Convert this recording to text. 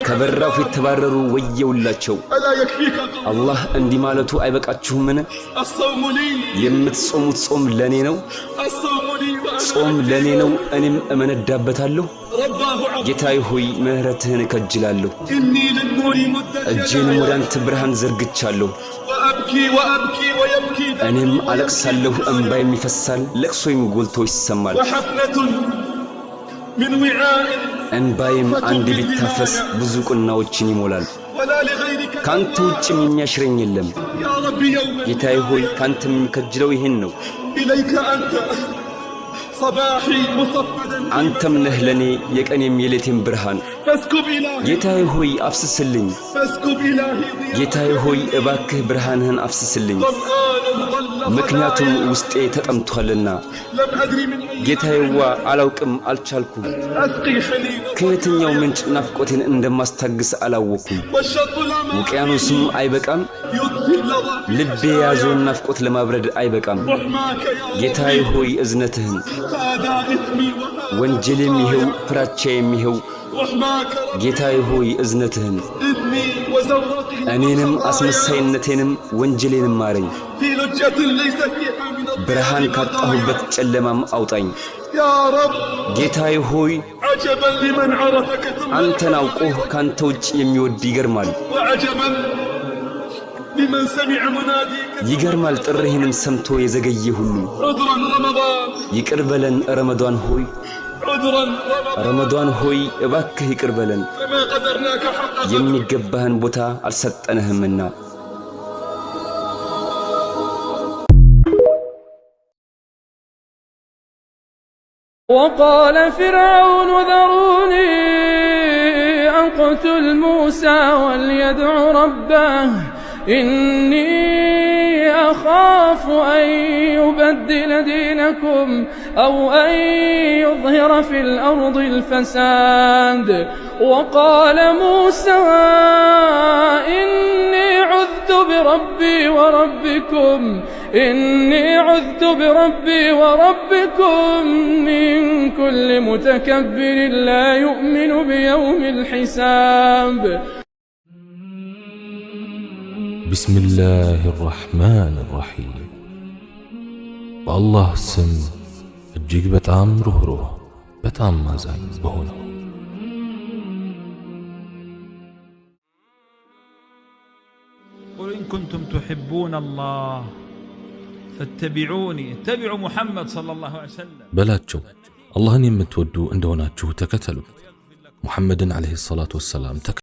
ከበራው ፊት ተባረሩ ወየውላቸው አላህ እንዲህ ማለቱ አይበቃችሁምን የምትጾሙት ጾም ለኔ ነው ጾም ለኔ ነው እኔም እመነዳበታለሁ ጌታዬ ሆይ ምህረትህን ከጅላለሁ እጄን ወደ አንተ ብርሃን ዘርግቻለሁ እኔም አለቅሳለሁ እንባዬም ይፈሳል ለቅሶዬም ጎልቶ ይሰማል እንባዬም አንድ ቢታፈስ ብዙ ቁናዎችን ይሞላል ካንተ ውጭም የሚያሽረኝ የለም ጌታዬ ሆይ ካንተም የሚከጅለው ይሄን ነው አንተም ነህ ለኔ የቀኔም የሌቴም ብርሃን ጌታዬ ሆይ አፍስስልኝ ጌታዬ ሆይ እባክህ ብርሃንህን አፍስስልኝ ምክንያቱም ውስጤ ተጠምቷልና ጌታዬዋ አላውቅም አልቻልኩም ከየትኛው ምንጭ ናፍቆቴን እንደማስታግስ አላወኩም ውቅያኖስም አይበቃም ልቤ ያዘውን ናፍቆት ለማብረድ አይበቃም ጌታዬ ሆይ እዝነትህን ወንጀሌም ይሄው ፍራቻዬም ይሄው ጌታዬ ሆይ እዝነትህን እኔንም አስመሳይነቴንም ወንጀሌንም ማረኝ ብርሃን ካጣሁበት ጨለማም አውጣኝ ጌታዬ ሆይ አንተን አውቆ ካንተ ውጭ የሚወድ ይገርማል ይገርማል ጥሪህንም ሰምቶ የዘገየ ሁሉ ይቅር በለን ረመዳን ሆይ ረመዳን ሆይ እባክህ ይቅር በለን የሚገባህን ቦታ አልሰጠንህምና وقال فرعون ذروني أقتل موسى وليدع ربه إني أخاف أن يبدل دينكم أو أن يظهر في الأرض الفساد وقال موسى إني عذت بربي وربكم من كل متكبر لا يؤمن بيوم الحساب بسم الله الرحمن الرحيم والله سم እጅግ በጣም ሩህሩህ በጣም አዛኝ በሆነው قل إن كنتم تحبون الله فاتبعوني اتبعوا محمد صلى الله عليه وسلم በላቸው አላህን የምትወዱ እንደሆናችሁ ተከተሉ ሙሐመድን አለይሂ ሰላቱ ወሰላም